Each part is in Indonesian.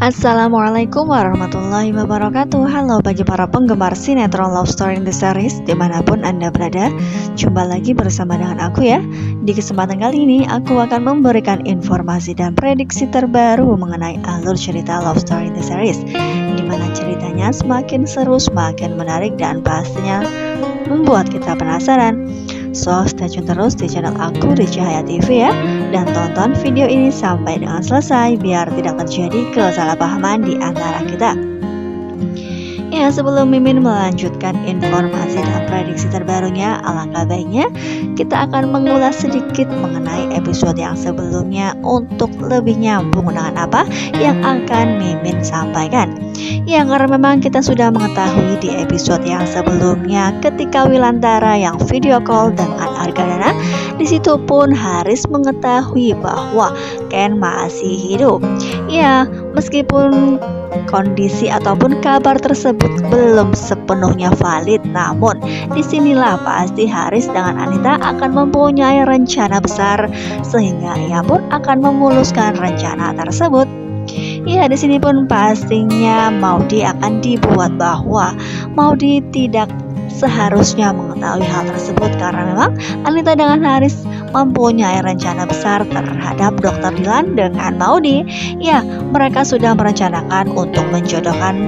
Assalamualaikum warahmatullahi wabarakatuh. Halo bagi para penggemar sinetron Love Story in the Series dimanapun Anda berada. Jumpa lagi bersama dengan aku ya. Di kesempatan kali ini aku akan memberikan informasi dan prediksi terbaru mengenai alur cerita Love Story in the Series, dimana ceritanya semakin seru, semakin menarik, dan pastinya membuat kita penasaran. So, stay tune terus di channel aku di Cahaya TV ya. Dan tonton video ini sampai dengan selesai biar tidak terjadi kesalahpahaman di antara kita. Ya, sebelum Mimin melanjutkan informasi dan prediksi terbarunya, alangkah baiknya kita akan mengulas sedikit mengenai episode yang sebelumnya untuk lebih nyambung dengan apa yang akan Mimin sampaikan. Ya, karena memang kita sudah mengetahui di episode yang sebelumnya ketika Wilantara yang video call dengan Argadana, di situ pun Haris mengetahui bahwa Ken masih hidup. Ya, meskipun kondisi ataupun kabar tersebut belum sepenuhnya valid, namun disinilah pasti Haris dengan Anita akan mempunyai rencana besar sehingga ia pun akan memuluskan rencana tersebut. Ya, di sini pun pastinya Maudy akan dibuat bahwa Maudy tidak seharusnya mengetahui hal tersebut karena memang Anita dengan Haris mempunyai rencana besar terhadap Dr. Dilan dengan Maudy. Ya, mereka sudah merencanakan untuk menjodohkan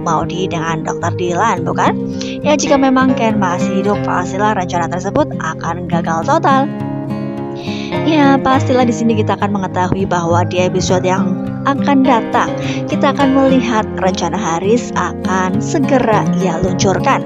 Maudy dengan Dr. Dilan, bukan? Ya, jika memang Ken masih hidup, pastilah rencana tersebut akan gagal total. Ya, pastilah di sini kita akan mengetahui bahwa di episode yang akan datang kita akan melihat rencana Haris akan segera ia luncurkan.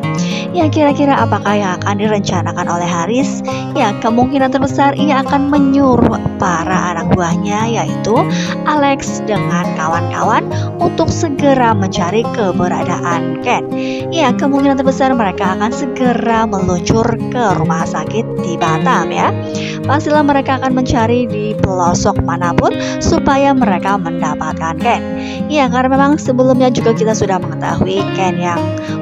Ya, kira-kira apakah yang akan direncanakan oleh Haris? Ya, kemungkinan terbesar ia akan menyuruh para anak buahnya yaitu Alex dengan kawan-kawan untuk segera mencari keberadaan Ken. Ya, kemungkinan terbesar mereka akan segera meluncur ke rumah sakit di Batam ya. Pastilah mereka akan mencari di pelosok manapun supaya mereka mendapatkan Ken. Ya, karena memang sebelumnya juga kita sudah mengetahui Ken yang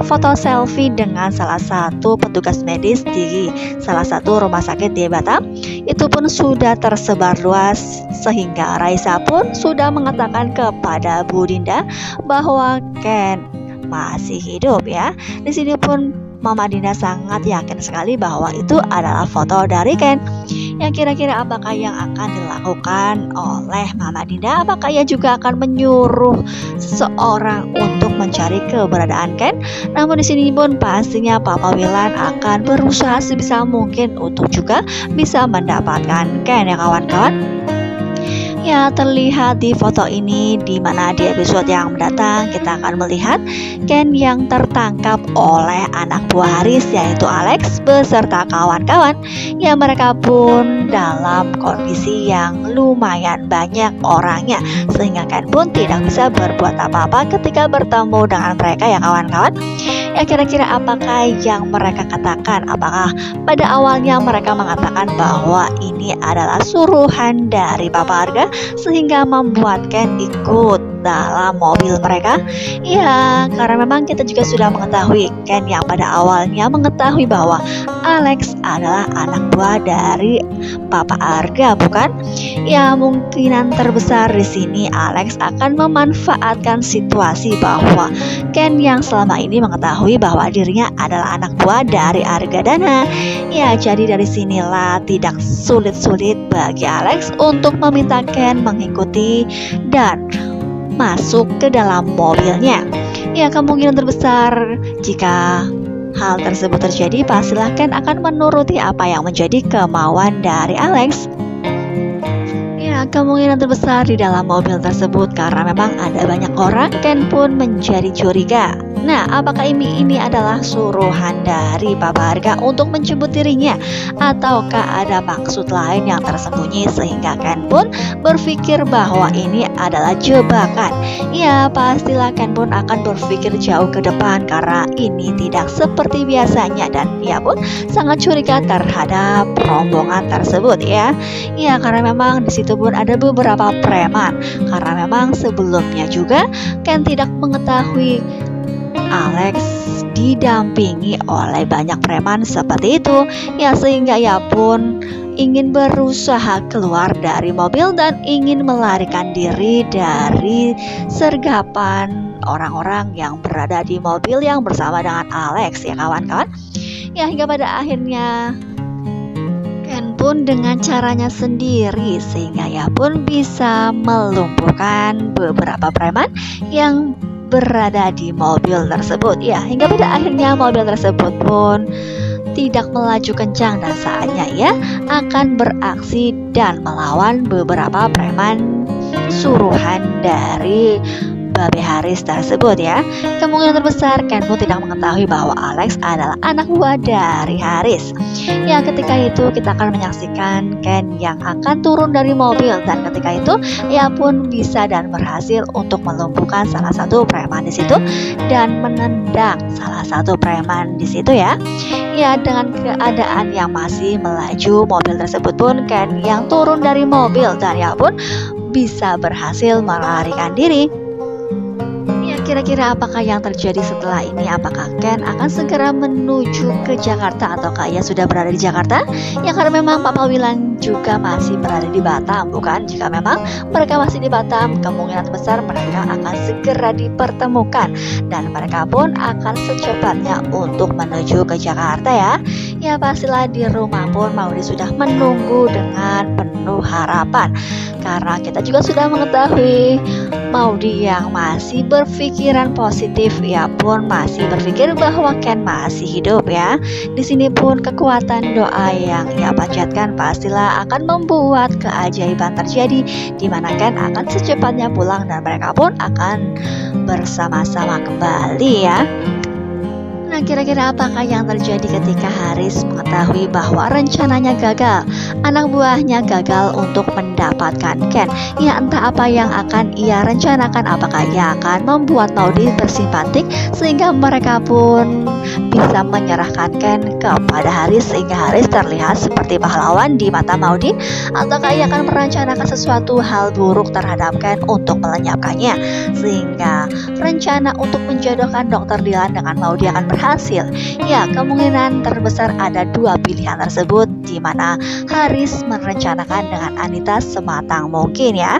foto selfie dengan salah satu petugas medis di salah satu rumah sakit di Batam itu pun sudah tersebar luas sehingga Raisa pun sudah mengatakan kepada Bu Dinda bahwa Ken masih hidup ya. Di sini pun Mama Dinda sangat yakin sekali bahwa itu adalah foto dari Ken. Ya, kira-kira apakah yang akan dilakukan oleh Mama Dinda? Apakah ia juga akan menyuruh seseorang untuk mencari keberadaan Ken? Namun di sini pun pastinya Papa Wilan akan berusaha sebisa mungkin untuk juga bisa mendapatkan Ken ya kawan-kawan. Ya, terlihat di foto ini di mana di episode yang mendatang kita akan melihat Ken yang tertangkap oleh anak buah Haris yaitu Alex beserta kawan-kawan. Ya, mereka pun dalam kondisi yang lumayan banyak orangnya sehingga Ken pun tidak bisa berbuat apa-apa ketika bertemu dengan mereka ya kawan-kawan. Ya, kira-kira apakah yang mereka katakan? Apakah pada awalnya mereka mengatakan bahwa ini adalah suruhan dari Papa Arga sehingga membuat Ken ikut dalam mobil mereka? Ya, karena memang kita juga sudah mengetahui Ken yang pada awalnya mengetahui bahwa Alex adalah anak buah dari Papa Arga, bukan? Ya, mungkinan terbesar di sini Alex akan memanfaatkan situasi bahwa Ken yang selama ini mengetahui bahwa dirinya adalah anak buah dari Argadana. Ya, jadi dari sinilah tidak sulit-sulit bagi Alex untuk meminta Ken mengikuti dan masuk ke dalam mobilnya. Ya, kemungkinan terbesar jika hal tersebut terjadi, pastilah Ken akan menuruti apa yang menjadi kemauan dari Alex. Ya, kemungkinan terbesar di dalam mobil tersebut karena memang ada banyak orang, Ken pun menjadi curiga. Nah, apakah ini adalah suruhan dari Papa Arga untuk menjemput dirinya ataukah ada maksud lain yang tersembunyi sehingga Ken pun berpikir bahwa ini adalah jebakan. Ya, pastilah Ken pun akan berpikir jauh ke depan karena ini tidak seperti biasanya dan ia pun sangat curiga terhadap rombongan tersebut ya. Ya, karena memang di situ pun ada beberapa preman karena memang sebelumnya juga Ken tidak mengetahui Alex didampingi oleh banyak preman seperti itu, ya sehingga ia pun ingin berusaha keluar dari mobil dan ingin melarikan diri dari sergapan orang-orang yang berada di mobil yang bersama dengan Alex, ya kawan-kawan. Ya, hingga pada akhirnya Ken pun dengan caranya sendiri sehingga ia pun bisa melumpuhkan beberapa preman yang berada di mobil tersebut. Ya, hingga pada akhirnya mobil tersebut pun tidak melaju kencang dan saatnya ia akan beraksi dan melawan beberapa preman suruhan dari Babe Haris tersebut, ya. Kemungkinan terbesar Ken pun tidak mengetahui bahwa Alex adalah anak buah dari Haris. Ya, ketika itu kita akan menyaksikan Ken yang akan turun dari mobil dan ketika itu ia pun bisa dan berhasil untuk melumpuhkan salah satu preman di situ dan menendang salah satu preman di situ, ya. Ya, dengan keadaan yang masih melaju mobil tersebut pun Ken yang turun dari mobil dan ia pun bisa berhasil melarikan diri. Kira-kira apakah yang terjadi setelah ini? Apakah Ken akan segera menuju ke Jakarta ataukah ia sudah berada di Jakarta? Ya, karena memang Papa Wilan juga masih berada di Batam, bukan? Jika memang mereka masih di Batam, kemungkinan besar mereka akan segera dipertemukan dan mereka pun akan secepatnya untuk menuju ke Jakarta, ya. Ya, pastilah di rumah pun Maudi sudah menunggu dengan penuh harapan karena kita juga sudah mengetahui Maudi yang masih berpikiran positif, ia pun masih berpikir bahwa Ken masih hidup, ya. Di sini pun kekuatan doa yang ia panjatkan pastilah akan membuat keajaiban terjadi, di mana Ken akan secepatnya pulang dan mereka pun akan bersama-sama kembali, ya. Nah, kira-kira apakah yang terjadi ketika Haris mengetahui bahwa rencananya gagal? Anak buahnya gagal untuk mendapatkan Ken. Ya, entah apa yang akan ia rencanakan. Apakah ia akan membuat Maudi bersimpatik sehingga mereka pun bisa menyerahkan Ken kepada Haris sehingga Haris terlihat seperti pahlawan di mata Maudi? Ataukah ia akan merencanakan sesuatu hal buruk terhadap Ken untuk melenyapkannya sehingga rencana untuk menjodohkan Dr. Dylan dengan Maudi akan berhasil? Ya, kemungkinan terbesar ada dua pilihan tersebut di mana Haris merencanakan dengan Anita sematang mungkin, ya.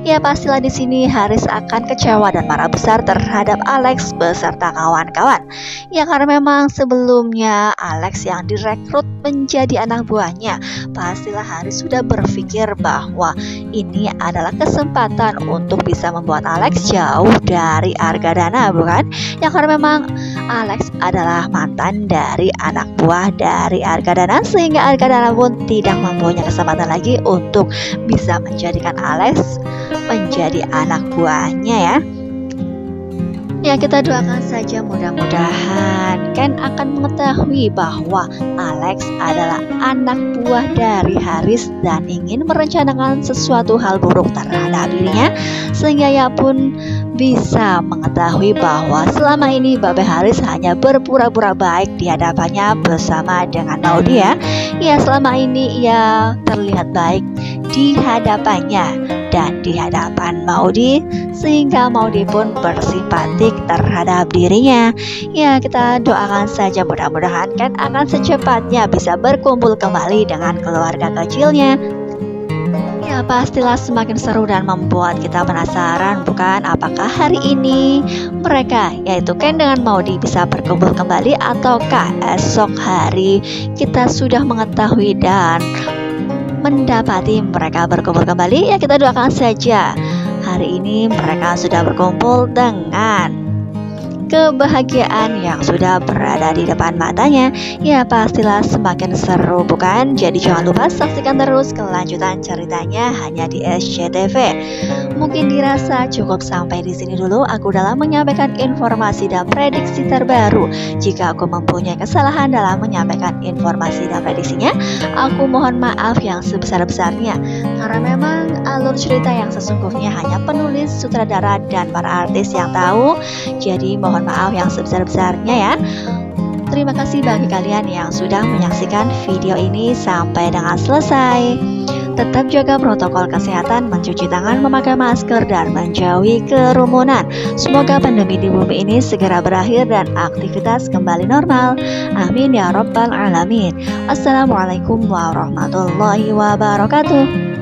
Ya, pastilah di sini Haris akan kecewa dan marah besar terhadap Alex beserta kawan-kawan. Ya, karena memang sebelumnya Alex yang direkrut menjadi anak buahnya, pastilah Haris sudah berpikir bahwa ini adalah kesempatan untuk bisa membuat Alex jauh dari Argadana, bukan? Ya, karena memang Alex adalah mantan dari anak buah dari Argadana sehingga Argadana pun tidak mempunyai kesempatan lagi untuk bisa menjadikan Alex menjadi anak buahnya, ya. Ya, kita doakan saja mudah-mudahan Ken akan mengetahui bahwa Alex adalah anak buah dari Haris dan ingin merencanakan sesuatu hal buruk terhadap dirinya sehingga ia pun bisa mengetahui bahwa selama ini Babe Haris hanya berpura-pura baik di hadapannya bersama dengan Maudi, ya. Ya, selama ini ia terlihat baik di hadapannya dan di hadapan Maudi sehingga Maudi pun bersimpatik terhadap dirinya. Ya, kita doakan saja mudah-mudahan Ken akan secepatnya bisa berkumpul kembali dengan keluarga kecilnya. Ya, pastilah semakin seru dan membuat kita penasaran, bukan? Apakah hari ini mereka, yaitu Ken dengan Maudi, bisa berkumpul kembali ataukah esok hari kita sudah mengetahui dan mendapati mereka berkumpul kembali? Ya, kita doakan saja hari ini mereka sudah berkumpul dengan kebahagiaan yang sudah berada di depan matanya. Ya, pastilah semakin seru, bukan? Jadi jangan lupa saksikan terus kelanjutan ceritanya hanya di SCTV. Mungkin dirasa cukup sampai di sini dulu aku dalam menyampaikan informasi dan prediksi terbaru. Jika aku mempunyai kesalahan dalam menyampaikan informasi dan prediksinya, aku mohon maaf yang sebesar-besarnya. Karena memang alur cerita yang sesungguhnya hanya penulis, sutradara, dan para artis yang tahu. Jadi mohon maaf yang sebesar-besarnya, ya. Terima kasih bagi kalian yang sudah menyaksikan video ini sampai dengan selesai. Tetap jaga protokol kesehatan, mencuci tangan, memakai masker, dan menjauhi kerumunan. Semoga pandemi di bumi ini segera berakhir dan aktivitas kembali normal. Amin ya rabbal alamin. Assalamualaikum warahmatullahi wabarakatuh.